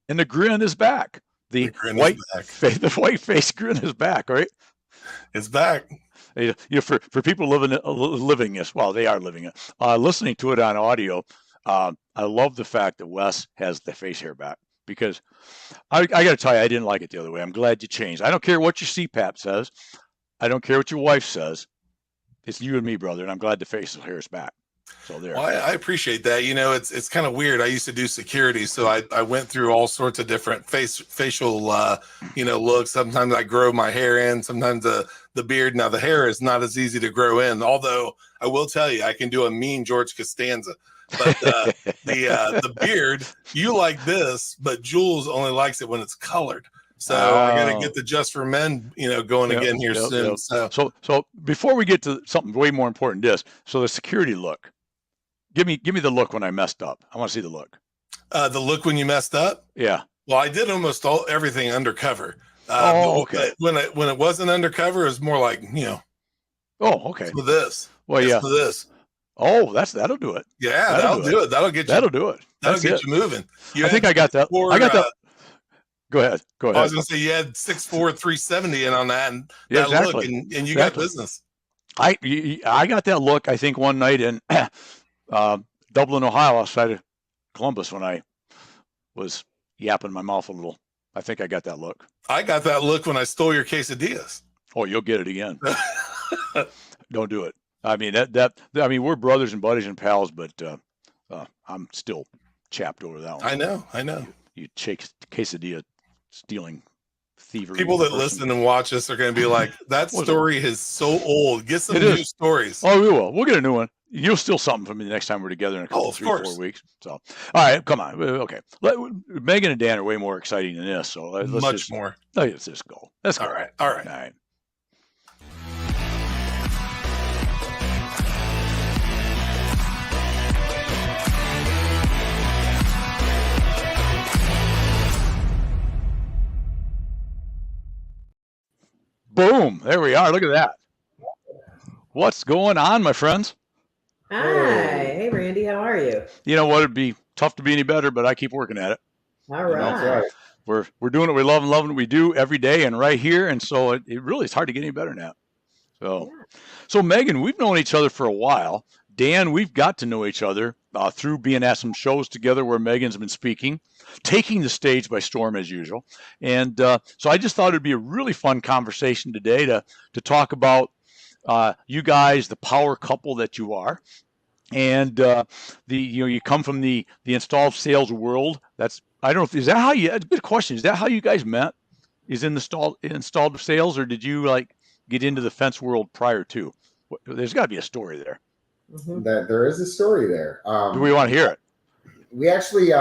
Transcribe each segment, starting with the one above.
and the grin is back. The grin is back. The white face grin is back, right? It's back. You know, for people living this, well, they are living it. Listening to it on audio, I love the fact that Wes has the face hair back, because I got to tell you, I didn't like it the other way. I'm glad you changed. I don't care what your CPAP says. I don't care what your wife says. It's you and me, brother, and I'm glad the facial hair is back. So there. Well, I appreciate that. You know, it's kind of weird. I used to do security, so I went through all sorts of different facial looks. Sometimes I grow my hair in, sometimes the beard. Now the hair is not as easy to grow in, although I will tell you, I can do a mean George Costanza. But the beard, you like this, but Jules only likes it when it's colored. So I got to get the Just for Men, going again here soon. Yep. So before we get to something way more important, so the security look. Give me the look when I messed up. I want to see the look. The look when you messed up? Yeah. Well, I did almost everything undercover. Okay. When it wasn't undercover, it was more like, Oh, okay. For this. Well, yeah. For this. Oh, that'll do it. Yeah, that'll do it. That'll get you. That'll do it. That'll get you moving. I think I got that. I got that. Go ahead. I was going to say you had 6'4", 370 in on that, and that look, and you got business. I got that look, I think, one night in Dublin, Ohio, outside of Columbus, when I was yapping my mouth a little. I think I got that look. I got that look when I stole your quesadillas. Oh, you'll get it again. Don't do it. I mean, we're brothers and buddies and pals, but I'm still chapped over that one. I know. You quesadilla stealing thievery. People that listen and watch us are going to be like, that story is so old. Get some new stories. Oh, we will. We'll get a new one. You'll steal something from me the next time we're together in a couple, 3-4 weeks. So, all right, come on. Okay. Megan and Dan are way more exciting than this. So let's more. Let's just go. Let's go. All right. Boom. There we are. Look at that. What's going on, my friends? Hi. Hey, Randy. How are you? You know what? It'd be tough to be any better, but I keep working at it. All right. We're doing what we love and loving what we do every day and right here. And so it really is hard to get any better than that. So Megan, we've known each other for a while. Dan, we've got to know each other through being at some shows together where Megan's been speaking, taking the stage by storm as usual. And so I just thought it'd be a really fun conversation today to talk about you guys, the power couple that you are. And you come from the installed sales world. I don't know if, is that how you, that's a good question. Is that how you guys met? Is in the installed sales, or did you get into the fence world prior to? There's got to be a story there. Mm-hmm. There is a story there. Do we want to hear it? We actually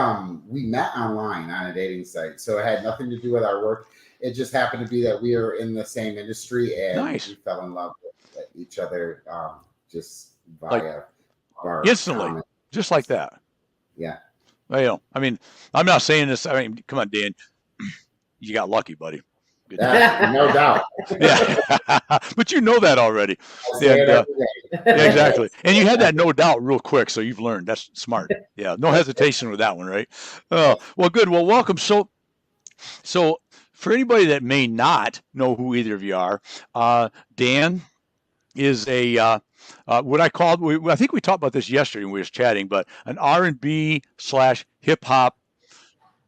we met online on a dating site, so it had nothing to do with our work. It just happened to be that we were in the same industry, and we fell in love with each other just via our instantly, comment. Just like that. Yeah. Well, I mean, I'm not saying this. I mean, come on, Dan, you got lucky, buddy. No doubt. Yeah, but you know that already. Yeah, exactly. And you had that no doubt real quick, so you've learned. That's smart. Yeah, no hesitation with that one, right? Oh, well, good. Well, welcome. So for anybody that may not know who either of you are, Dan is a what I called. I think we talked about this yesterday when we was chatting, but an R&B / hip hop,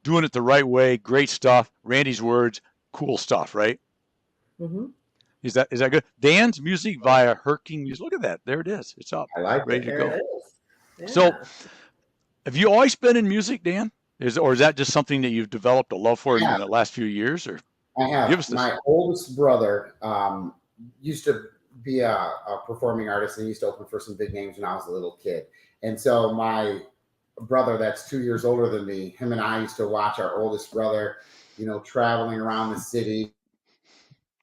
doing it the right way. Great stuff. Randy's words. Cool stuff, right? Mm-hmm. Is that good? Dan's music via Herking Music. Look at that. There it is. It's up. I like ready to go. Yeah. So, have you always been in music, Dan? Or is that just something that you've developed a love for in the last few years? Or I have. Give us this. My oldest brother used to be a performing artist, and he used to open for some big names when I was a little kid. And so my brother, that's 2 years older than me, him and I used to watch our oldest brother, traveling around the city,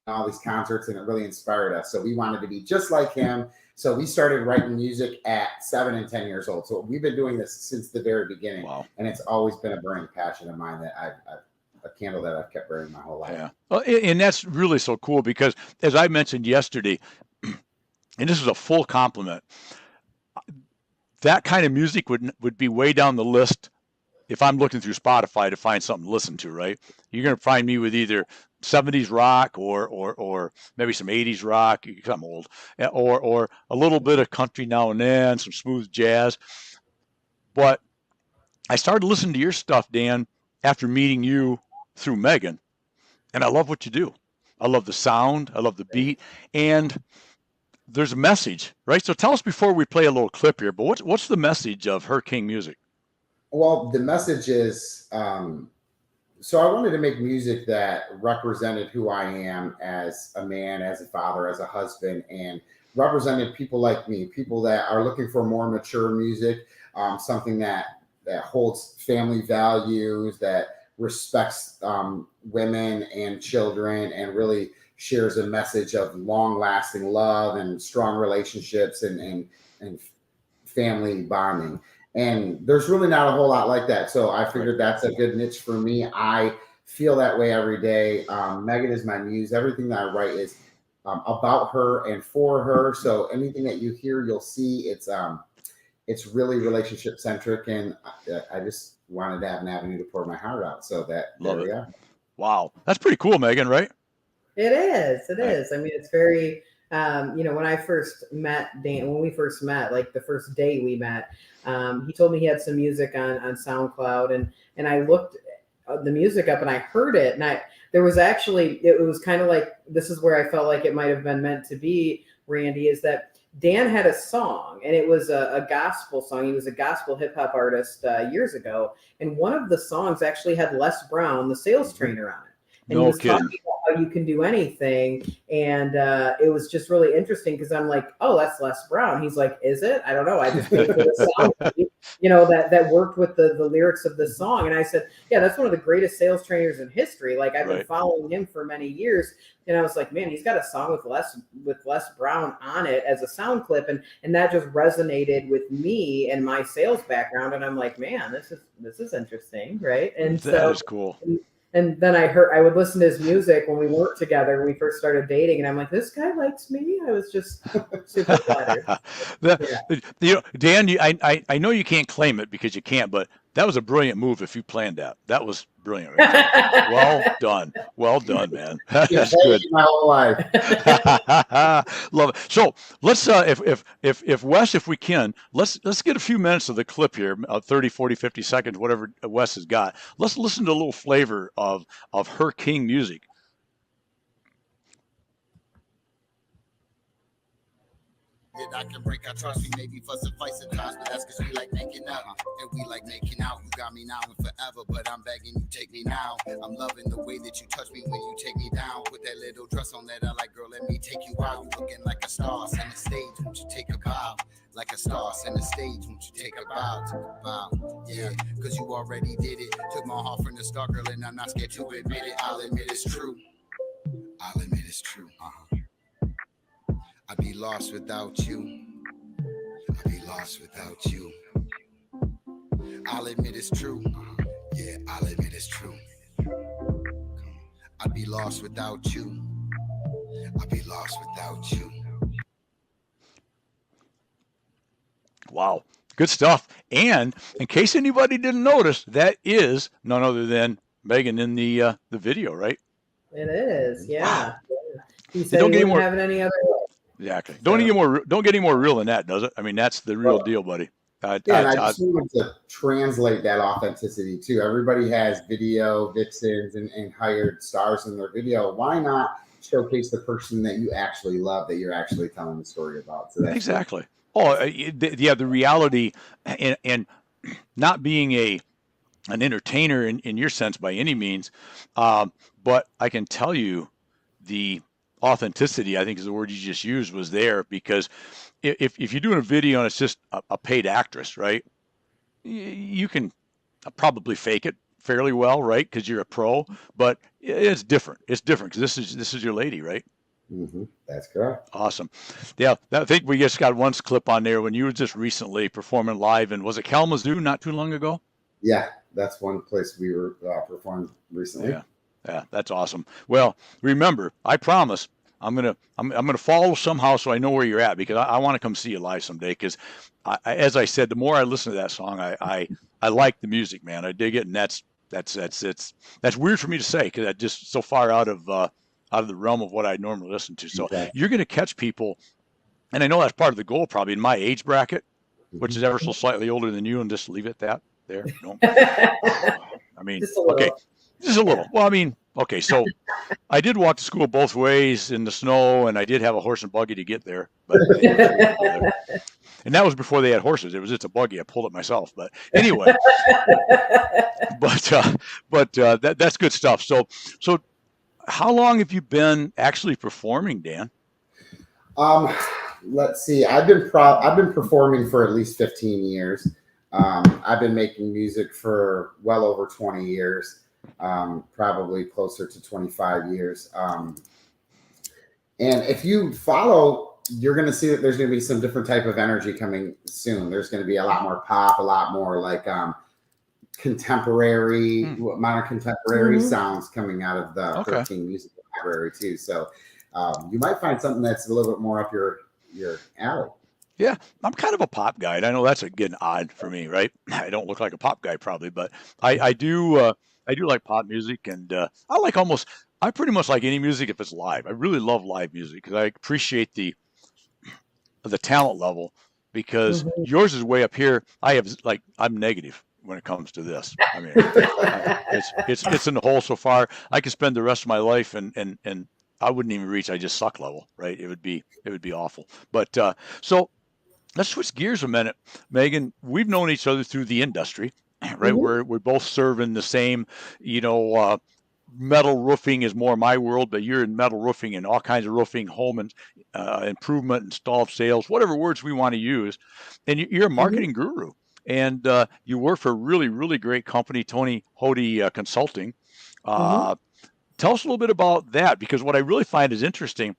all these concerts, and it really inspired us. So we wanted to be just like him. So we started writing music at 7 and 10 years old. So we've been doing this since the very beginning. Wow. And it's always been a burning passion of mine that a candle that I've kept burning my whole life. Yeah. Well, and that's really so cool because, as I mentioned yesterday, and this is a full compliment, that kind of music would be way down the list if I'm looking through Spotify to find something to listen to, right? You're going to find me with either 70s rock or maybe some 80s rock, because I'm old, or a little bit of country now and then, some smooth jazz. But I started listening to your stuff, Dan, after meeting you through Megan, and I love what you do. I love the sound, I love the beat, and there's a message, right? So tell us before we play a little clip here, but what's the message of Her King Music? Well, the message is so I wanted to make music that represented who I am as a man, as a father, as a husband, and represented people like me, people that are looking for more mature music, something that holds family values, that respects women and children, and really shares a message of long-lasting love and strong relationships and family bonding. And there's really not a whole lot like that. So I figured that's a good niche for me. I feel that way every day. Megan is my muse. Everything that I write is about her and for her. So anything that you hear, you'll see it's really relationship centric. And I just wanted to have an avenue to pour my heart out. So Love there we it. are. Wow, that's pretty cool, Megan, right? It is. It is. I mean, it's very, when I first met Dan, when we first met, like the first day we met, he told me he had some music on SoundCloud, and I looked the music up and I heard it, and there was actually, it was kind of like, this is where I felt like it might have been meant to be, Randy, is that Dan had a song, and it was a gospel song. He was a gospel hip hop artist years ago, and one of the songs actually had Les Brown, the sales trainer, on it. And he was talking about how you can do anything. And it was just really interesting because I'm like, oh, that's Les Brown. He's like, is it? I don't know. I just paid for the song, that worked with the lyrics of the song. And I said, yeah, that's one of the greatest sales trainers in history. Like, I've been following him for many years. And I was like, man, he's got a song with Les Brown on it as a sound clip. And that just resonated with me and my sales background. And I'm like, man, this is interesting. Right. And that is cool. And then I would listen to his music when we worked together, when we first started dating. And I'm like, this guy likes me. I was just super flattered. Dan, I know you can't claim it because you can't, but that was a brilliant move if you planned that. That was brilliant. Right? Well done. Well done, man. That's good. My whole life. Love it. So let's, if Wes, if we can, let's get a few minutes of the clip here, 30, 40, 50 seconds, whatever Wes has got. Let's listen to a little flavor of Her King Music. I can break our trust, we may be fussing fights at times, but that's because we like making up, and we like making out. You got me now and forever, but I'm begging you, take me now. I'm loving the way that you touch me when you take me down. Put that little dress on that I like, girl, let me take you out. You looking like a star, center stage, won't you take a bow? Like a star, center stage, won't you take a bow? Take a bow, yeah, because you already did it. Took my heart from the start, girl, and I'm not scared to admit it. I'll admit it's true. I'll admit it's true, I'd be lost without you. I'd be lost without you. I'll admit it's true. Yeah, I'll admit it's true. I'd be lost without you. I'd be lost without you. Wow, good stuff. And in case anybody didn't notice, that is none other than Megan in the video, right? It is, yeah. Wow. He said he wouldn't have it any other way. Exactly. Don't get any more real than that, does it? I mean, that's the real deal, buddy. I just wanted to translate that authenticity too. Everybody has video vixens and hired stars in their video. Why not showcase the person that you actually love, that you're actually telling the story about? So that's exactly. The reality, and not being an entertainer in your sense by any means, but I can tell you the authenticity, I think is the word you just used, was there, because if you're doing a video and it's just a paid actress, right, you can probably fake it fairly well, right, because you're a pro, but it's different. It's different because this is your lady, right? Mm-hmm. That's correct. Awesome. Yeah, I think we just got one clip on there when you were just recently performing live, and was it Kalamazoo not too long ago? Yeah, that's one place we were performed recently. Yeah, that's awesome. Well, remember, I promise I'm gonna follow somehow so I know where you're at, because I want to come see you live someday. Because as I said, the more I listen to that song, I like the music, man. I dig it, and that's weird for me to say, because that's just so far out of the realm of what I normally listen to. So Exactly. you're gonna catch people, and I know that's part of the goal, probably in my age bracket, which is ever so slightly older than you, and just leave it that there. No, I mean, Just a okay, little. just a little. Yeah. Well, I mean, okay, so I did walk to school both ways in the snow, and I did have a horse and buggy to get there. But and that was before they had horses. It was just a buggy. I pulled it myself. But anyway, that's good stuff. So how long have you been actually performing, Dan? Let's see. I've been performing for at least 15 years. I've been making music for well over 20 years, probably closer to 25 years. And if you follow, you're going to see that there's going to be some different type of energy coming soon. There's going to be a lot more pop, a lot more like contemporary, modern contemporary sounds coming out of the 13 music library too. So you might find something that's a little bit more up your alley. Yeah, I'm kind of a pop guy. And I know that's getting odd for me, right? I don't look like a pop guy probably, but I do like pop music, and I pretty much like any music if it's live. I really love live music because I appreciate the talent level, because yours is way up here. I'm negative when it comes to this. I mean, it's in the hole so far. I could spend the rest of my life and I wouldn't even reach. I just suck level, right? It would be awful. But so let's switch gears a minute, Megan. We've known each other through the industry, right? We're both serving the same, metal roofing is more my world, but you're in metal roofing and all kinds of roofing, home and improvement, installed sales, whatever words we want to use. And you're a marketing guru, and you work for a really, really great company, Tony Hody Consulting. Tell us a little bit about that, because what I really find is interesting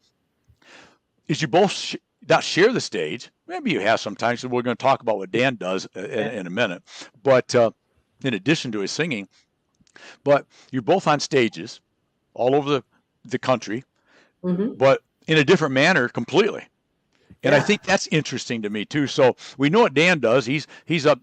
is you both not share the stage. Maybe you have sometimes, so we're going to talk about what Dan does in a minute. But in addition to his singing, but you're both on stages all over the country, but in a different manner completely. And I think that's interesting to me too. So we know what Dan does. He's up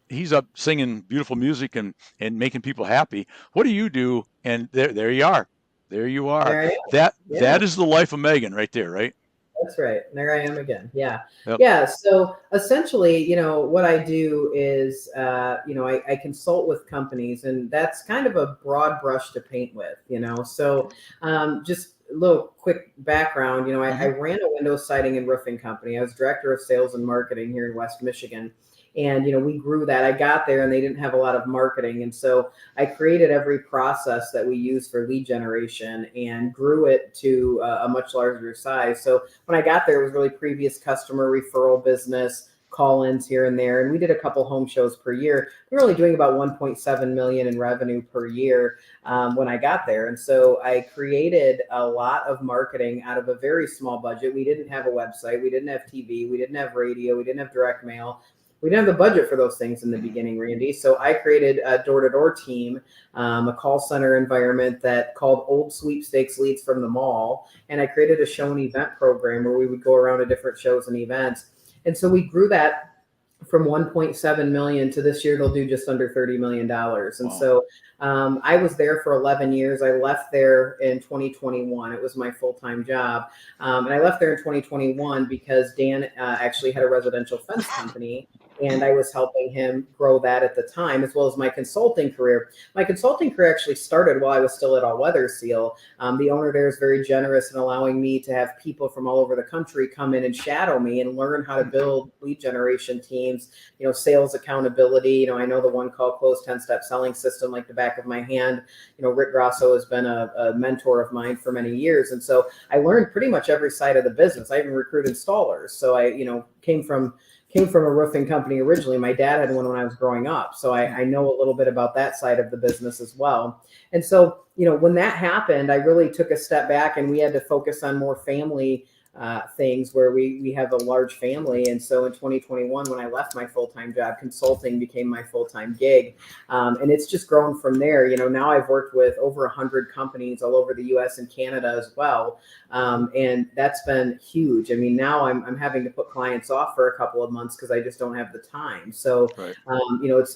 singing beautiful music and making people happy. What do you do? And there you are. There you are. That is the life of Megan right there, right? That's right. There I am again. Yeah. Yep. Yeah. So essentially, what I do is, I consult with companies, and that's kind of a broad brush to paint with, So just a little quick background, I ran a window siding and roofing company. I was director of sales and marketing here in West Michigan. And, we grew that. I got there and they didn't have a lot of marketing. And so I created every process that we use for lead generation and grew it to a much larger size. So when I got there, it was really previous customer referral business, call-ins here and there. And we did a couple home shows per year. We were only doing about 1.7 million in revenue per year when I got there. And so I created a lot of marketing out of a very small budget. We didn't have a website. We didn't have TV. We didn't have radio. We didn't have direct mail. We didn't have the budget for those things in the beginning, Randy. So I created a door-to-door team, a call center environment that called old sweepstakes leads from the mall. And I created a show and event program where we would go around to different shows and events. And so we grew that from 1.7 million to this year, they'll do just under $30 million. And so I was there for 11 years. I left there in 2021. It was my full-time job. And I left there in 2021 because Dan actually had a residential fence company, and I was helping him grow that at the time, as well as my consulting career. My consulting career actually started while I was still at All Weather Seal. The owner there is very generous in allowing me to have people from all over the country come in and shadow me and learn how to build lead generation teams, sales accountability. I know the one call close 10-step selling system like the back of my hand. Rick Grosso has been a mentor of mine for many years. And so I learned pretty much every side of the business. I even recruit installers. So I, came from a roofing company originally. My dad had one when I was growing up. So I know a little bit about that side of the business as well. And so, when that happened, I really took a step back and we had to focus on more family things where we have a large family. And so in 2021, when I left my full-time job, consulting became my full-time gig. And it's just grown from there. Now I've worked with over 100 companies all over the US and Canada as well. And that's been huge. I mean, now I'm having to put clients off for a couple of months because I just don't have the time. So, Right.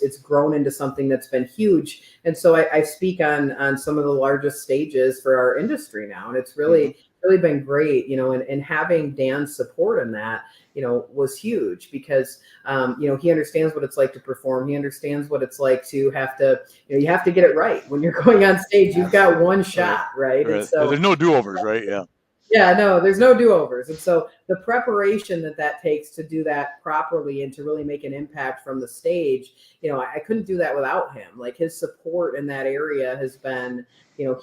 it's grown into something that's been huge. And so I speak on some of the largest stages for our industry now. And it's really been great, and having Dan's support in that, was huge because, he understands what it's like to perform. He understands what it's like to have to, you have to get it right when you're going on stage. You've got one shot, right? And so there's no do-overs, right? Yeah. Yeah, no, there's no do-overs. And so the preparation that takes to do that properly and to really make an impact from the stage, I couldn't do that without him. Like his support in that area has been,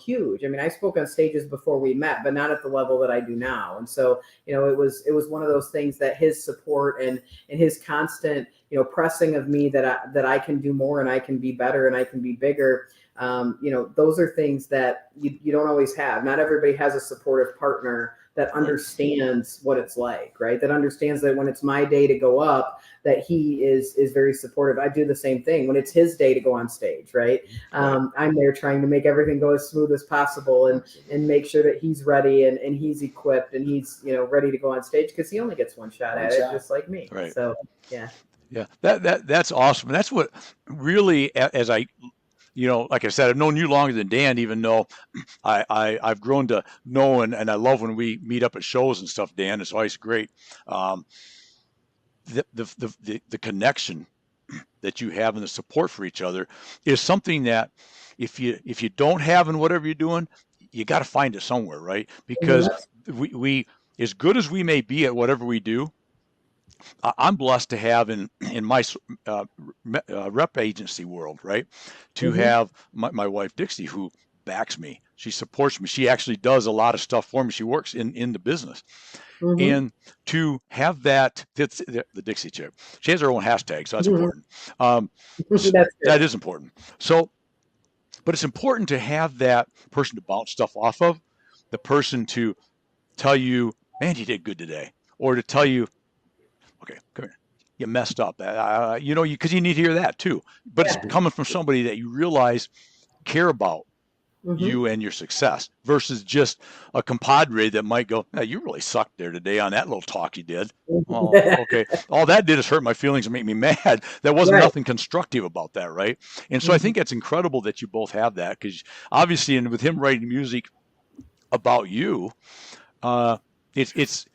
huge. I mean, I spoke on stages before we met, but not at the level that I do now. And so, it was one of those things that his support and his constant, pressing of me that I can do more and I can be better and I can be bigger. Those are things that you don't always have. Not everybody has a supportive partner that understands what it's like, right? That understands that when it's my day to go up, that he is very supportive. I do the same thing when it's his day to go on stage, right? I'm there trying to make everything go as smooth as possible and make sure that he's ready and he's equipped and he's, ready to go on stage because he only gets one shot at it, just like me. Right. So, yeah. Yeah, that's awesome. And that's what really, as I, like I said, I've known you longer than Dan, even though I've grown to know and I love when we meet up at shows and stuff, Dan. It's always great. The connection that you have and the support for each other is something that if you don't have in whatever you're doing, you got to find it somewhere, right? Because we as good as we may be at whatever we do, I'm blessed to have in my rep agency world, right, to have my wife Dixie, who backs me. She supports me. She actually does a lot of stuff for me. She works in the business, and to have that, that's the Dixie chick. She has her own hashtag, so that's important. That is important. So, but it's important to have that person to bounce stuff off of, the person to tell you, man, you did good today, or to tell you, okay, come here, you messed up. Because you need to hear that too. But it's coming from somebody that you realize care about you and your success versus just a compadre that might go, hey, you really sucked there today on that little talk you did. Well, okay. All that did is hurt my feelings and make me mad. There wasn't nothing constructive about that, right? And so I think it's incredible that you both have that because obviously, and with him writing music about you, it's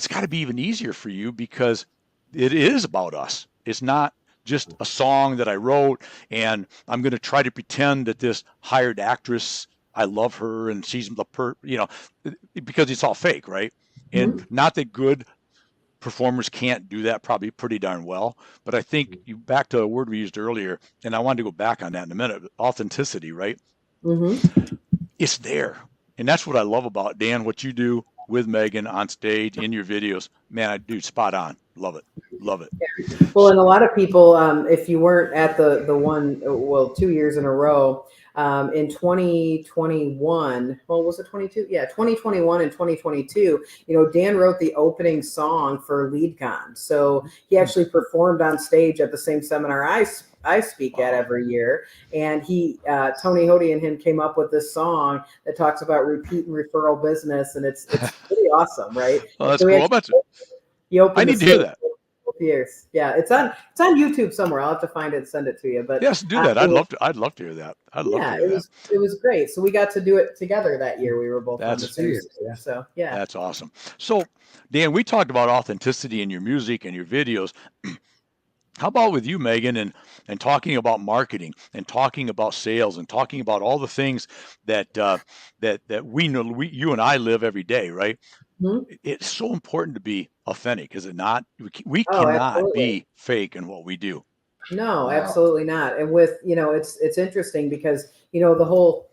got to be even easier for you because it is about us. It's not just a song that I wrote and I'm going to try to pretend that this hired actress, I love her and she's because it's all fake, right? And not that good performers can't do that probably pretty darn well, but I think back to a word we used earlier, and I wanted to go back on that in a minute, authenticity, right? It's there. And that's what I love about Dan, what you do with Megan on stage in your videos. Man, dude, spot on. Love it. Yeah. Well, and a lot of people, if you weren't at the one, 2 years in a row, in 2021, well, was it 22? Yeah, 2021 and 2022, Dan wrote the opening song for LeadCon. So he actually performed on stage at the same seminar I speak at every year. And Tony Hody and him came up with this song that talks about repeat and referral business. And it's pretty awesome, right? Oh, that's cool. I need to hear that. Years. Yeah, it's on YouTube somewhere. I'll have to find it and send it to you. But yes, do that. I'd love to hear that. It was great. So we got to do it together that year. We were both on the same. So yeah. That's awesome. So Dan, we talked about authenticity in your music and your videos. How about with you, Megan, and talking about marketing and talking about sales and talking about all the things that we know you and I live every day, right? It's so important to be authentic, is it not? We cannot be fake in what we do. No, absolutely not. And with, it's interesting because, the whole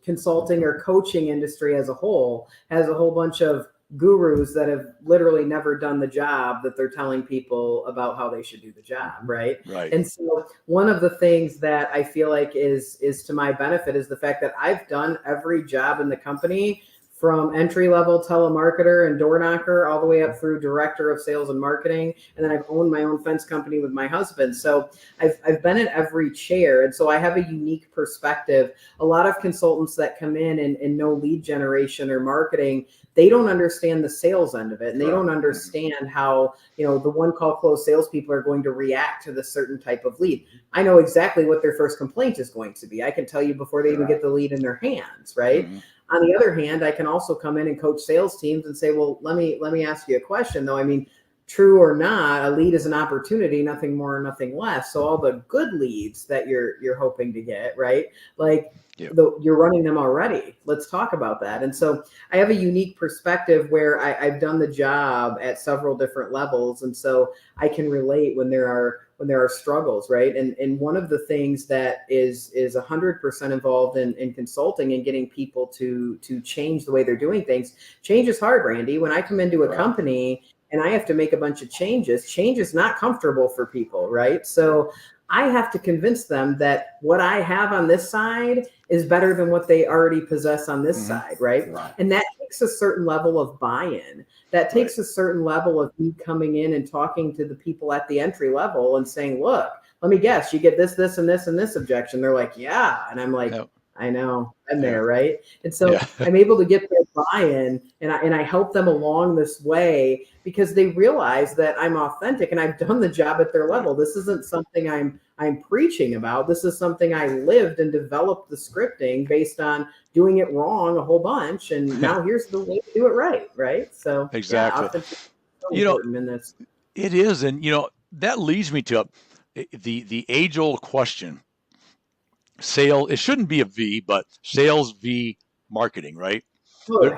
consulting or coaching industry as a whole has a whole bunch of gurus that have literally never done the job that they're telling people about how they should do the job. Right. And so one of the things that I feel like is to my benefit is the fact that I've done every job in the company from entry-level telemarketer and door knocker all the way up through director of sales and marketing. And then I've owned my own fence company with my husband. So I've been in every chair. And so I have a unique perspective. A lot of consultants that come in and know lead generation or marketing, they don't understand the sales end of it. And they don't understand how, the one call close salespeople are going to react to this certain type of lead. I know exactly what their first complaint is going to be. I can tell you before they even get the lead in their hands, right? Mm-hmm. On the other hand, I can also come in and coach sales teams and say, well, let me ask you a question though. I mean, true or not, a lead is an opportunity, nothing more, nothing less. So all the good leads that you're hoping to get, right? Like you're running them already. Let's talk about that. And so I have a unique perspective where I've done the job at several different levels. And so I can relate when there are struggles, right? And one of the things that is 100% involved in consulting and getting people to change the way they're doing things. Change is hard, Randy. When I come into a company and I have to make a bunch of changes, change is not comfortable for people, right? So I have to convince them that what I have on this side is better than what they already possess on this side, right? And that takes a certain level of buy-in. That takes a certain level of me coming in and talking to the people at the entry level and saying, look, let me guess, you get this, this, and this, and this objection. They're like, yeah. And I'm like, I know, I'm there, right? And so I'm able to get their buy-in and I help them along this way because they realize that I'm authentic and I've done the job at their level. This isn't something I'm preaching about. This is something I lived and developed the scripting based on doing it wrong a whole bunch. And now here's the way to do it right? So exactly. In this. It is. And, that leads me to the age-old question. Sale, it shouldn't be a V, but sales v marketing, right?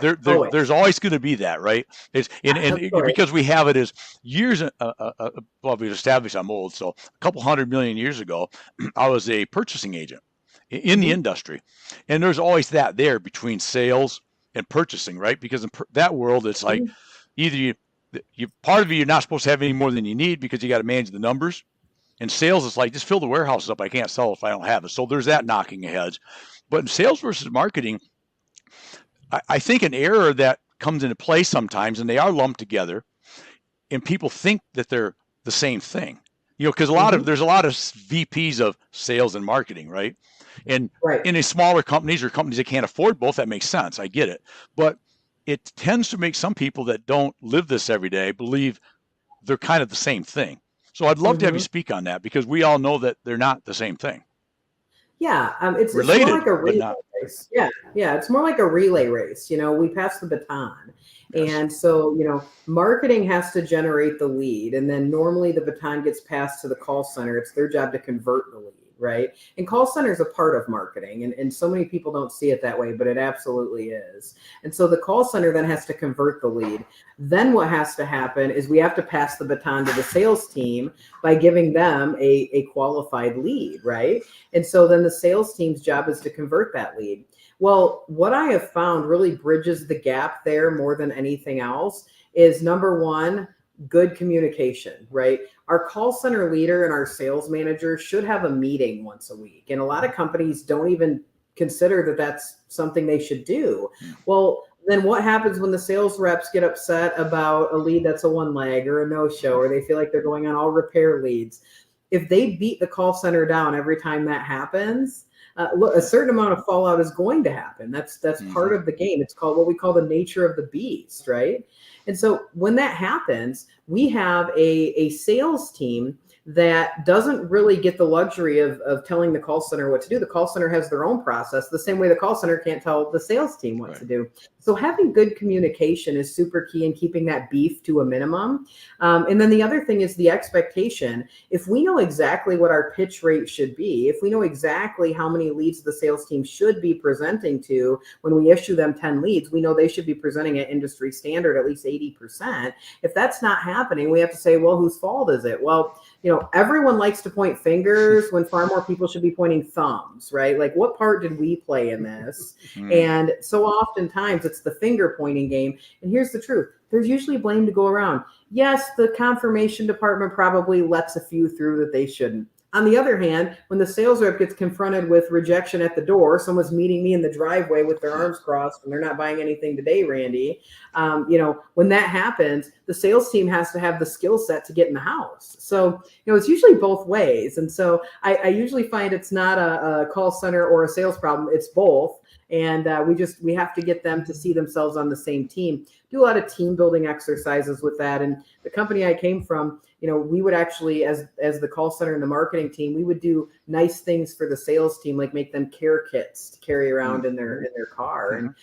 There's always going to be that, right? It's and because we have it as years. Well, we've established I'm old, so a couple 100 million years ago, I was a purchasing agent in the industry, and there's always that there between sales and purchasing, right? Because in that world, it's like either you part of it you're not supposed to have any more than you need because you got to manage the numbers. In sales, it's like, just fill the warehouses up. I can't sell if I don't have it. So there's that knocking heads. But in sales versus marketing, I think an error that comes into play sometimes, and they are lumped together, and people think that they're the same thing. Because there's a lot of VPs of sales and marketing, right? And in smaller companies or companies that can't afford both, that makes sense. I get it. But it tends to make some people that don't live this every day believe they're kind of the same thing. So I'd love to have you speak on that because we all know that they're not the same thing. Yeah, it's related, more like a relay race. Yeah, it's more like a relay race. We pass the baton. Yes. And so, marketing has to generate the lead. And then normally the baton gets passed to the call center. It's their job to convert the lead, right? And call center is a part of marketing. And so many people don't see it that way, but it absolutely is. And so the call center then has to convert the lead. Then what has to happen is we have to pass the baton to the sales team by giving them a qualified lead, right? And so then the sales team's job is to convert that lead. Well, what I have found really bridges the gap there more than anything else is number one, good communication, right? Our call center leader and our sales manager should have a meeting once a week. And a lot of companies don't even consider that that's something they should do. Well, then what happens when the sales reps get upset about a lead that's a one leg or a no-show, or they feel like they're going on all repair leads? If they beat the call center down every time that happens, a certain amount of fallout is going to happen. That's part of the game. It's called what we call the nature of the beast, right? And so when that happens, we have a sales team that doesn't really get the luxury of telling the call center what to do. The call center has their own process, the same way the call center can't tell the sales team what to do. So having good communication is super key in keeping that beef to a minimum. And then the other thing is the expectation. If we know exactly what our pitch rate should be, if we know exactly how many leads the sales team should be presenting to when we issue them 10 leads, we know they should be presenting at industry standard at least 80%. If that's not happening, we have to say, well, whose fault is it? Well, everyone likes to point fingers when far more people should be pointing thumbs, right? Like, what part did we play in this? And so oftentimes it's the finger pointing game. And here's the truth. There's usually blame to go around. Yes, the confirmation department probably lets a few through that they shouldn't. On the other hand, when the sales rep gets confronted with rejection at the door, someone's meeting me in the driveway with their arms crossed and they're not buying anything today, Randy. When that happens, the sales team has to have the skill set to get in the house. So, it's usually both ways. And so I usually find it's not a call center or a sales problem. It's both. And we have to get them to see themselves on the same team. Do a lot of team building exercises with that. And the company I came from, we would actually, as the call center and the marketing team, we would do nice things for the sales team, like make them care kits to carry around in their car and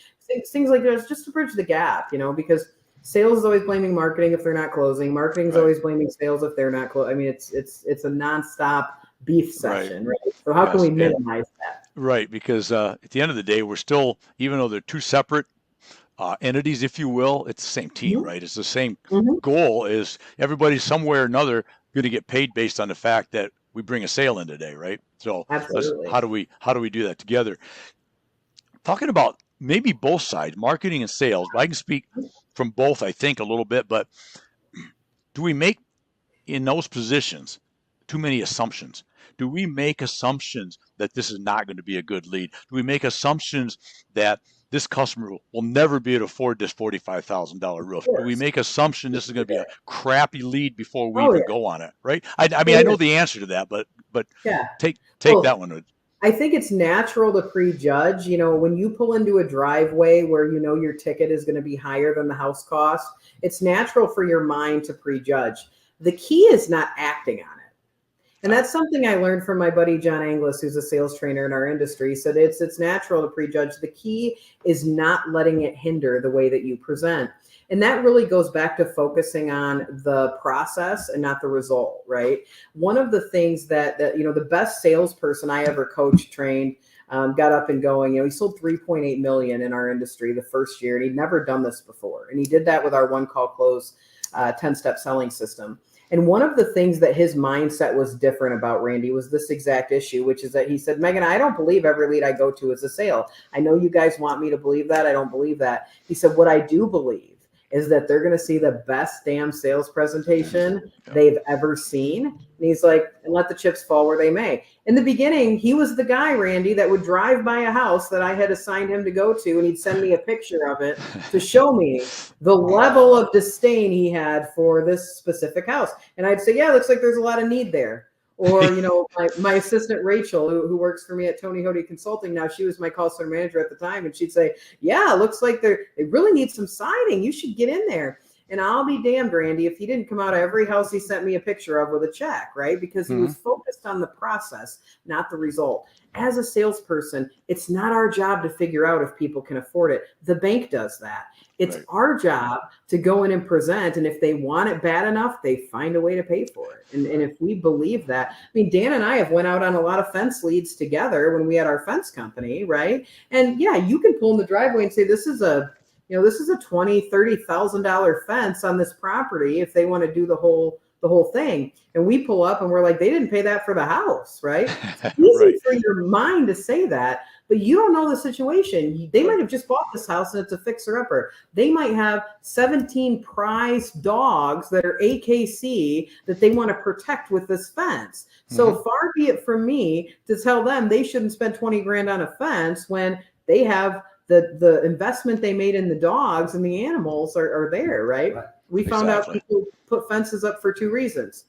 things like that, just to bridge the gap, because sales is always blaming marketing if they're not closing. Marketing is always blaming sales if they're not closing. I mean, it's a nonstop beef session, right? So how can we minimize that? Right, because at the end of the day, we're still, even though they're two separate entities, if you will, it's the same team, right? It's the same goal. Is everybody somewhere or another going to get paid based on the fact that we bring a sale in today, right? So how do we do that together? Talking about maybe both sides, marketing and sales, but I can speak from both, I think, a little bit. But do we make in those positions too many assumptions? Do we make assumptions that this is not going to be a good lead? Do we make assumptions that this customer will never be able to afford this $45,000 roof? Do we make assumption this is going to be a crappy lead before we even go on it? Right? I mean, I know the answer to that, but take that one. I think it's natural to prejudge. When you pull into a driveway where your ticket is going to be higher than the house cost, it's natural for your mind to prejudge. The key is not acting on it. And that's something I learned from my buddy John Anglis, who's a sales trainer in our industry. He said it's natural to prejudge. The key is not letting it hinder the way that you present. And that really goes back to focusing on the process and not the result, right? One of the things that the best salesperson I ever coached, trained, got up and going. He sold 3.8 million in our industry the first year, and he'd never done this before. And he did that with our one call close 10-step selling system. And one of the things that his mindset was different about, Randy, was this exact issue, which is that he said, Megan, I don't believe every lead I go to is a sale. I know you guys want me to believe that. I don't believe that. He said, what I do believe is that they're going to see the best damn sales presentation they've ever seen. And he's like, and let the chips fall where they may. In the beginning, he was the guy, Randy, that would drive by a house that I had assigned him to go to, and he'd send me a picture of it to show me the level of disdain he had for this specific house. And I'd say, yeah, looks like there's a lot of need there. Or, my assistant, Rachel, who works for me at Tony Hody Consulting now, she was my call center manager at the time. And she'd say, yeah, looks like they really need some siding. You should get in there. And I'll be damned, Randy, if he didn't come out of every house he sent me a picture of with a check, right? Because he was focused on the process, not the result. As a salesperson, it's not our job to figure out if people can afford it. The bank does that. It's our job to go in and present. And if they want it bad enough, they find a way to pay for it. And if we believe that, I mean, Dan and I have went out on a lot of fence leads together when we had our fence company, right? And yeah, you can pull in the driveway and say, this is a $20,000, $30,000 fence on this property if they want to do the whole thing. And we pull up and we're like, they didn't pay that for the house, right? It's easy for your mind to say that, but you don't know the situation. They might have just bought this house and it's a fixer-upper. They might have 17 prized dogs that are AKC that they want to protect with this fence. So far be it from me to tell them they shouldn't spend 20 grand on a fence when they have the investment they made in the dogs and the animals are there, right? We found out people put fences up for two reasons: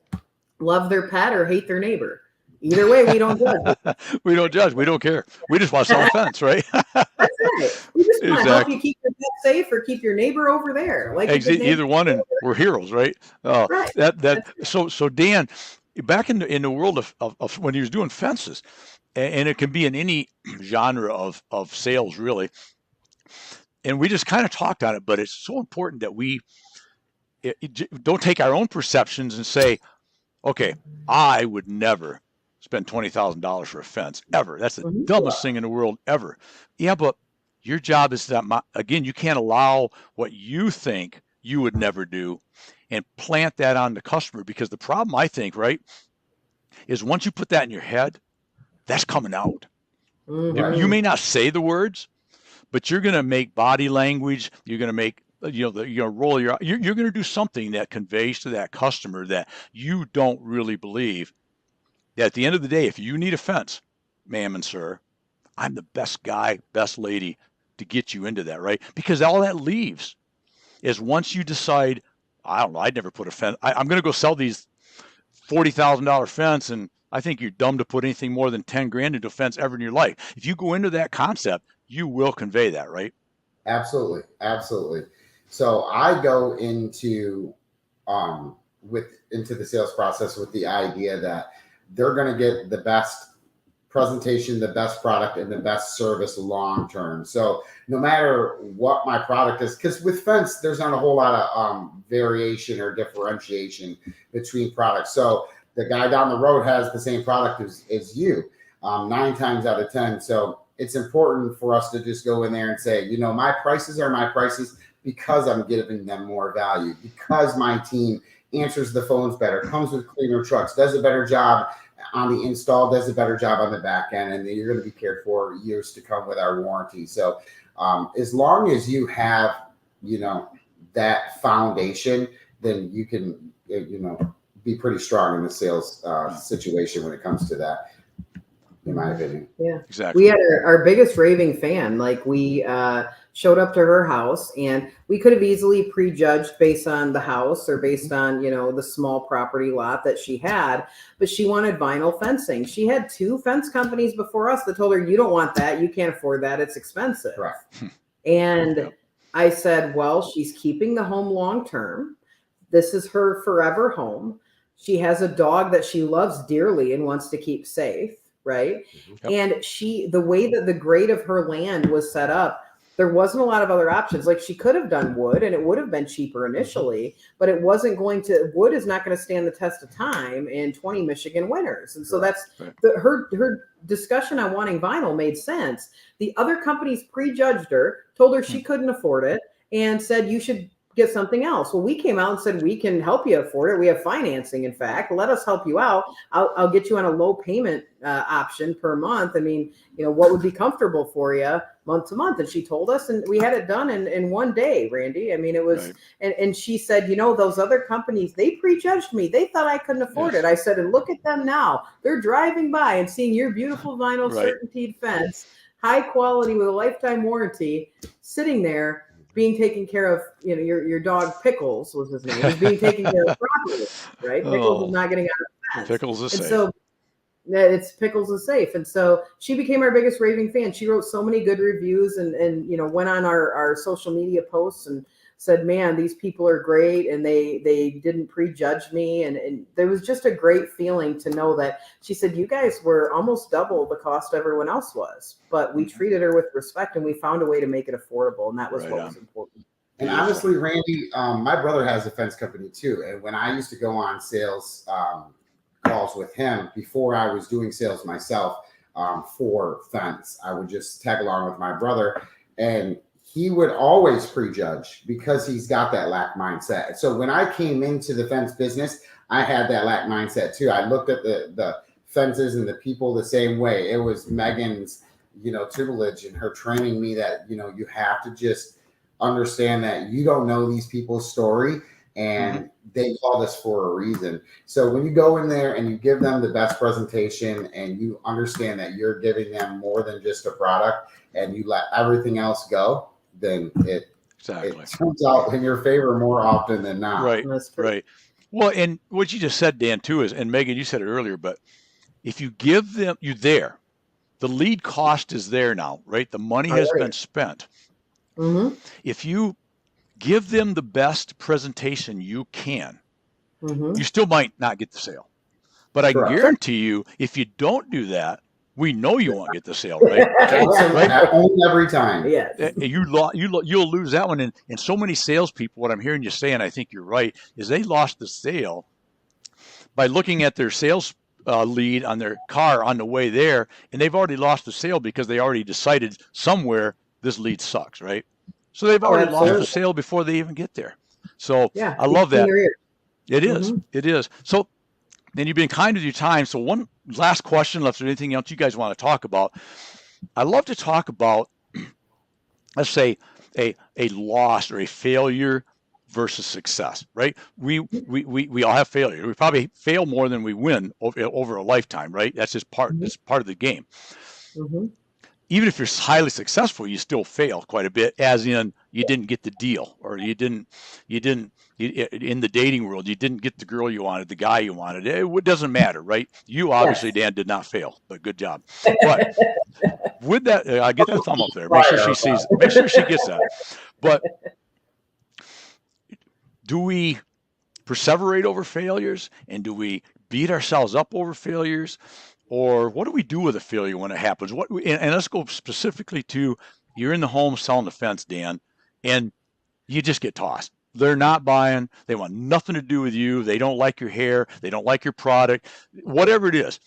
love their pet or hate their neighbor. Either way, we don't judge. We don't judge. We don't care. We just want to sell a fence, right? That's right. We just want to help you keep your pet safe or keep your neighbor over there. Like either one, and we're heroes, right? Right. So Dan, back in the world of when he was doing fences, and it can be in any genre of sales, really. And we just kind of talked on it, but it's so important that we don't take our own perceptions and say, okay, I would never spend $20,000 for a fence ever. That's the dumbest thing in the world ever. Yeah, but your job is that, again, you can't allow what you think you would never do and plant that on the customer, because the problem, I think, right, is once you put that in your head, that's coming out. You may not say the words, but you're going to make body language. You're going to make, you're going to roll your, you're going to do something that conveys to that customer that you don't really believe at the end of the day, if you need a fence, ma'am and sir, I'm the best guy, best lady to get you into that, right? Because all that leaves is once you decide, I don't know, I'd never put a fence. I'm going to go sell these $40,000 fence, and I think you're dumb to put anything more than 10 grand into a fence ever in your life. If you go into that concept, you will convey that, right? Absolutely, absolutely. So I go into the sales process with the idea that they're going to get the best presentation, the best product, and the best service long term. So no matter what my product is, because with fence, there's not a whole lot of variation or differentiation between products. So the guy down the road has the same product as you, 9 times out of 10. So it's important for us to just go in there and say, you know, my prices are my prices because I'm giving them more value, because my team answers the phones better, comes with cleaner trucks, does a better job on the install, does a better job on the back end, and you're going to be cared for years to come with our warranty. So as long as you have, you know, that foundation, then you can, you know, be pretty strong in the sales situation when it comes to that, in my opinion. Yeah, exactly. We had our biggest raving fan. Like we showed up to her house, and we could have easily prejudged based on the house or based on, you know, the small property lot that she had, but she wanted vinyl fencing. She had 2 fence companies before us that told her, you don't want that, you can't afford that, it's expensive. Right. And Yep. I said, well, she's keeping the home long term. This is her forever home. She has a dog that she loves dearly and wants to keep safe. Right. Yep. And the way that the grade of her land was set up, there wasn't a lot of other options. Like she could have done wood and it would have been cheaper initially, but it wasn't going to, wood is not going to stand the test of time in 20 Michigan winters. And so that's right. her discussion on wanting vinyl made sense. The other companies prejudged her, told her she couldn't afford it, and said, you should get something else. Well, we came out and said, we can help you afford it. We have financing. In fact, let us help you out. I'll get you on a low payment option per month. I mean, you know, what would be comfortable for you month to month? And she told us, and we had it done in one day, Randy. I mean, it was, right. and she said, you know, those other companies, they prejudged me. They thought I couldn't afford it. I said, and look at them now. They're driving by and seeing your beautiful vinyl right. certainteed fence, high quality with a lifetime warranty, sitting there, being taken care of. You know, your dog Pickles was his name, was being taken care of properly, right? Pickles is not getting out of the fence. Pickles is safe. So it's Pickles is safe. And so she became our biggest raving fan. She wrote so many good reviews and you know, went on our social media posts and said, man, these people are great, and they didn't prejudge me, and there was just a great feeling to know that. She said, you guys were almost double the cost everyone else was, but we treated her with respect and we found a way to make it affordable, and that was what was important. And honestly, Randy, my brother has a fence company too, and when I used to go on sales calls with him before I was doing sales myself for fence, I would just tag along with my brother, and he would always prejudge because he's got that lack mindset. So when I came into the fence business, I had that lack mindset too. I looked at the fences and the people the same way. It was Megan's, you know, tutelage and her training me that, you know, you have to just understand that you don't know these people's story, and they call this for a reason. So when you go in there and you give them the best presentation and you understand that you're giving them more than just a product and you let everything else go, then it turns out in your favor more often than not. Right, right. Well, and what you just said, Dan, too, is, and Megan, you said it earlier, but if you give them, the lead cost is there now, right? The money has been spent. If you give them the best presentation you can, you still might not get the sale. But I guarantee you, if you don't do that, we know you won't get the sale, right? Right? Every time. Yeah. You'll lose that one. And so many salespeople, what I'm hearing you say, and I think you're right, is they lost the sale by looking at their sales lead on their car on the way there, and they've already lost the sale because they already decided somewhere this lead sucks, right? So they've already lost the sale before they even get there. So I love that. It is. It is. So then you've been kind with your time. So one last question, unless there's anything else you guys want to talk about. I love to talk about, let's say, a loss or a failure versus success, right? We all have failure. We probably fail more than we win over a lifetime, right? That's just part. That's part of the game. Mm-hmm. Even if you're highly successful, you still fail quite a bit, as in you didn't get the deal, or you didn't in the dating world, you didn't get the girl you wanted, the guy you wanted. It doesn't matter, right? You obviously, Yes. Dan, did not fail, but good job. But with that, I get that thumb up there. Make sure she sees. Make sure she gets that. But do we perseverate over failures, and do we beat ourselves up over failures, or what do we do with a failure when it happens? And let's go specifically to, you're in the home selling the fence, Dan, and you just get tossed. They're not buying. They want nothing to do with you. They don't like your hair. They don't like your product. Whatever it is,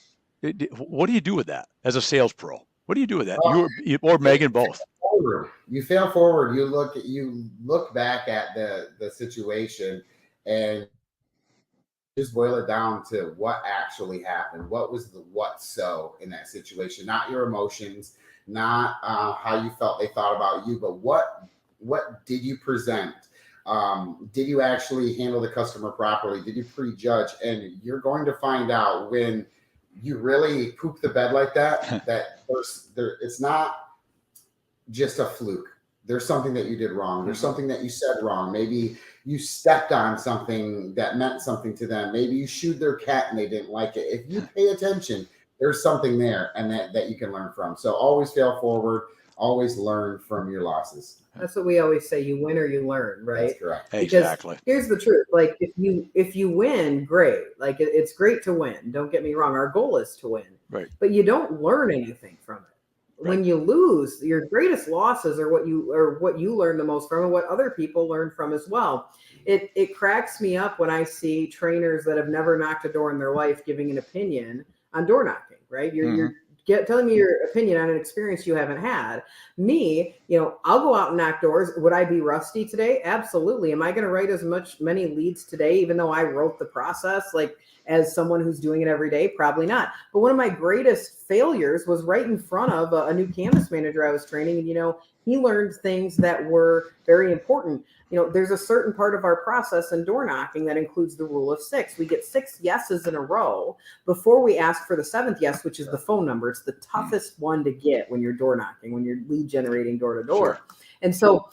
what do you do with that as a sales pro? What do you do with that? You or Megan, both. You fail forward. You look back at the situation and just boil it down to what actually happened. What was the what so in that situation? Not your emotions, not how you felt they thought about you, but what did you present? Did you actually handle the customer properly? Did you prejudge? And you're going to find out when you really poop the bed like that, that it's not just a fluke. There's something that you did wrong. There's something that you said wrong. Maybe you stepped on something that meant something to them. Maybe you shooed their cat and they didn't like it. If you pay attention, there's something there and that you can learn from. So always fail forward, always learn from your losses. That's what we always say. You win or you learn, right? That's correct. Because exactly. Here's the truth. Like if you win, great. Like it's great to win. Don't get me wrong. Our goal is to win. Right. But you don't learn anything from it. Right. When you lose, your greatest losses are what you learn the most from, and what other people learn from as well. It cracks me up when I see trainers that have never knocked a door in their life giving an opinion on door knocking. Right? You're telling me your opinion on an experience you haven't had. Me, I'll go out and knock doors. Would I be rusty today? Absolutely. Am I going to write many leads today, even though I wrote the process, like as someone who's doing it every day? Probably not. But one of my greatest failures was right in front of a new canvas manager I was training. And, he learned things that were very important. There's a certain part of our process in door knocking that includes the rule of 6. We get 6 yeses in a row before we ask for the 7th yes, which is the phone number. It's the toughest one to get when you're door knocking, when you're lead generating door to door. And so,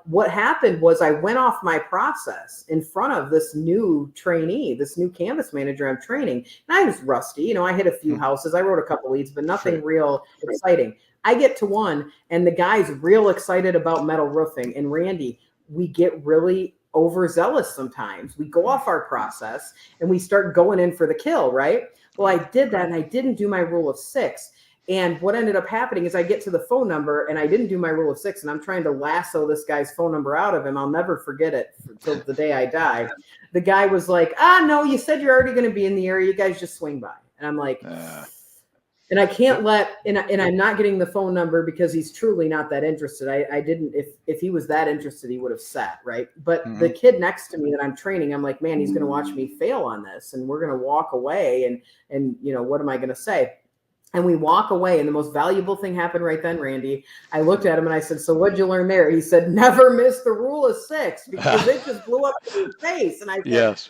what happened was I went off my process in front of this new trainee, this new canvas manager I'm training. And I was rusty. I hit a few houses. I wrote a couple leads, but nothing real exciting. I get to one, and the guy's real excited about metal roofing. And Randy, we get really overzealous sometimes. We go off our process and we start going in for the kill, right? Well, I did that, and I didn't do my rule of 6. And what ended up happening is I get to the phone number, and I didn't do my rule of 6, and I'm trying to lasso this guy's phone number out of him. I'll never forget it until the day I die. The guy was like, no, you said you're already going to be in the area. You guys just swing by. And I'm like, and I can't and I'm not getting the phone number because he's truly not that interested. I didn't, if he was that interested, he would have sat, right? But the kid next to me that I'm training, I'm like, man, he's going to watch me fail on this, and we're going to walk away, and what am I going to say? And we walk away, and the most valuable thing happened right then, Randy. I looked at him and I said, so what'd you learn there? He said, never miss the rule of 6, because it just blew up in his face. And I said, yes.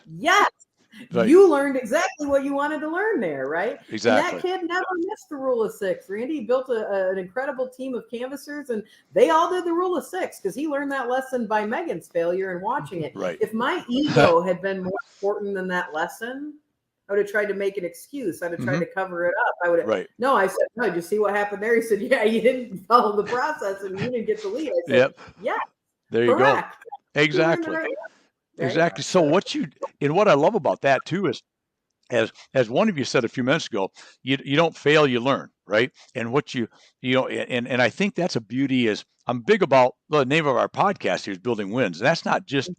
Right. You learned exactly what you wanted to learn there, right? Exactly. And that kid never missed the rule of 6. Randy built an incredible team of canvassers, and they all did the rule of 6 because he learned that lesson by Megan's failure and watching it. Right. If my ego had been more important than that lesson, I would have tried to make an excuse. I'd have tried to cover it up. I would have. No, I said, no, did you see what happened there? He said, yeah, you didn't follow the process and you didn't get the lead. I said, yeah. There you go. Exactly. Right? Exactly. So what I love about that too is, as one of you said a few minutes ago, you don't fail, you learn, right? And and I think that's a beauty. Is I'm big about the name of our podcast here is Building Wins. And that's not just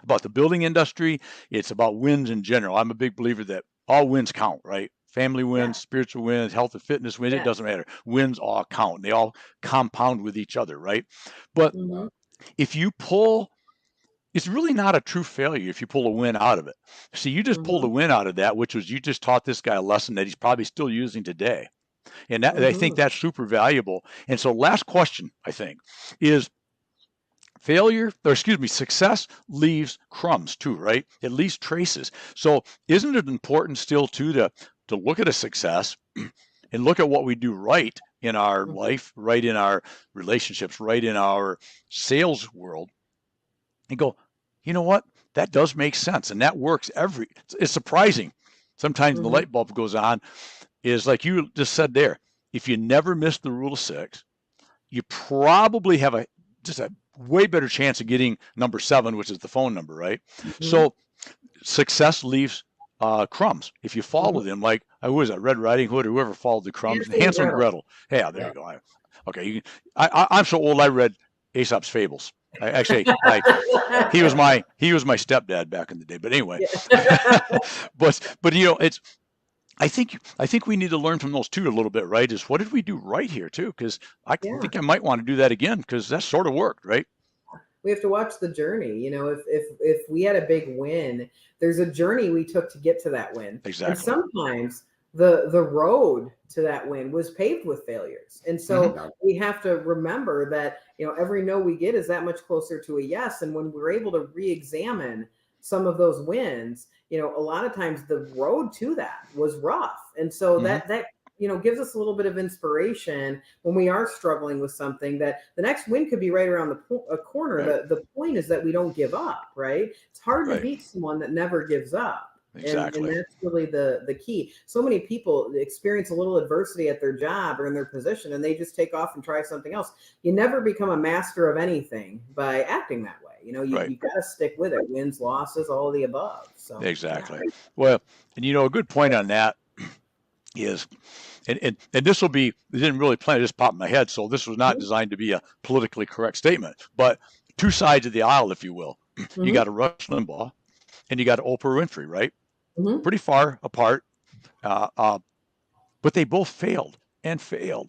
about the building industry. It's about wins in general. I'm a big believer that all wins count, right? Family wins, spiritual wins, health and fitness wins. It doesn't matter. Wins all count. They all compound with each other, right? But if you pull, it's really not a true failure if you pull a win out of it. See, you just pulled a win out of that, which was you just taught this guy a lesson that he's probably still using today. And I think that's super valuable. And so last question, I think, is success leaves crumbs too, right? It leaves traces. So isn't it important still too to look at a success and look at what we do right in our life, right in our relationships, right in our sales world, and go, you know what? That does make sense, and that works it's surprising. Sometimes the light bulb goes on, is like you just said there. If you never miss the rule of 6, you probably have just a way better chance of getting number 7, which is the phone number, right? So success leaves crumbs if you follow them. Like who was that, Red Riding Hood or whoever followed the crumbs? Hansel and Gretel. Yeah, there you go. Okay, I'm so old. I read Aesop's Fables. He was my stepdad back in the day. But anyway, but it's. I think we need to learn from those two a little bit, right? Is what did we do right here too? Because I think I might want to do that again because that sort of worked, right? We have to watch the journey. If we had a big win, there's a journey we took to get to that win. Exactly. And sometimes the road to that win was paved with failures. And so we have to remember that, every no we get is that much closer to a yes. And when we're able to re-examine some of those wins, a lot of times the road to that was rough. And so that gives us a little bit of inspiration when we are struggling with something, that the next win could be right around the corner. Right. The point is that we don't give up, right? It's hard to beat someone that never gives up. Exactly. And that's really the key. So many people experience a little adversity at their job or in their position, and they just take off and try something else. You never become a master of anything by acting that way. You got to stick with it. Wins, losses, all of the above. So exactly. Yeah. Well, and a good point on that is, and this will be, I didn't really plan, it just popped in my head. So this was not designed to be a politically correct statement, but two sides of the aisle, if you will. You got a Rush Limbaugh and you got Oprah Winfrey, right? Pretty far apart, but they both failed miserably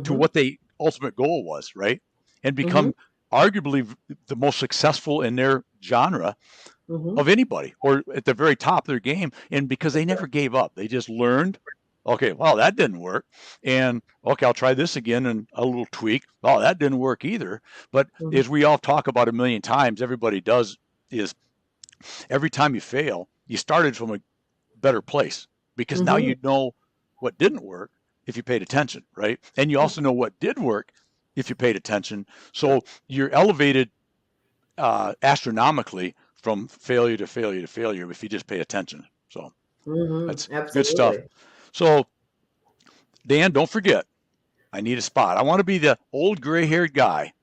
to what the ultimate goal was, right? And become arguably the most successful in their genre of anybody, or at the very top of their game. And because they never gave up, they just learned, okay, well, that didn't work. And okay, I'll try this again and a little tweak. Oh, that didn't work either. But as we all talk about a million times, everybody does, is every time you fail, you started from a better place, because now you know what didn't work if you paid attention, right? And you also know what did work if you paid attention. So you're elevated astronomically from failure to failure to failure if you just pay attention. So that's good stuff. So Dan, don't forget, I need a spot. I want to be the old gray-haired guy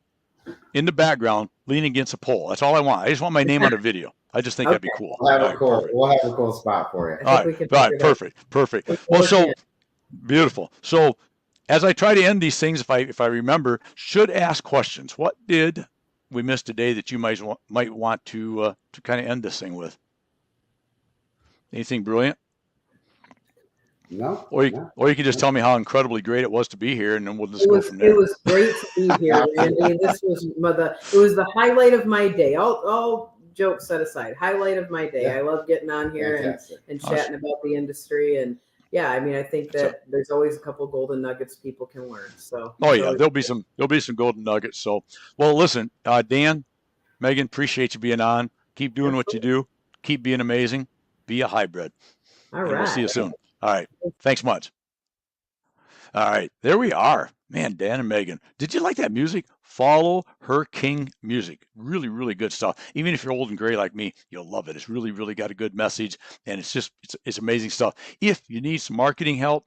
in the background leaning against a pole. That's all I want. I just want my name on a video. I just think that'd be cool. We'll have a cool spot for you. All right, perfect. Well, so beautiful. So as I try to end these things, if I remember, should ask questions. What did we miss today that you might want to kind of end this thing with? Anything brilliant? No. Or you can just tell me how incredibly great it was to be here, and then we'll just go from there. It was great to be here, Randy. This was the highlight of my day. All jokes set aside, highlight of my day. I love getting on here and chatting about the industry. And I think that there's always a couple golden nuggets people can learn. So there'll be some golden nuggets. So, well, listen, Dan, Megan, appreciate you being on. Keep doing what you do. Keep being amazing. Be a hybrid. All right. We'll see you soon. All right. Thanks much. All right. There we are. Man, Dan and Megan. Did you like that music? Follow Her King music. Really, really good stuff. Even if you're old and gray like me, you'll love it. It's really, really got a good message. And it's amazing stuff. If you need some marketing help,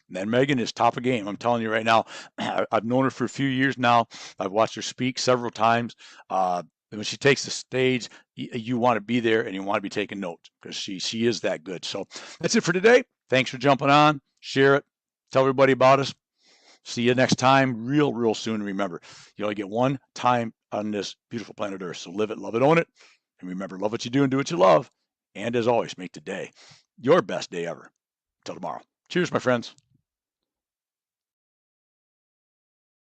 then Megan is top of game. I'm telling you right now. I've known her for a few years now. I've watched her speak several times. When she takes the stage, you want to be there and you want to be taking notes, because she is that good. So that's it for today. Thanks for jumping on. Share it. Tell everybody about us. See you next time real soon. Remember, you only get one time on this beautiful planet Earth. So live it, love it, own it. And remember, love what you do and do what you love. And as always, make today your best day ever. Until tomorrow. Cheers, my friends.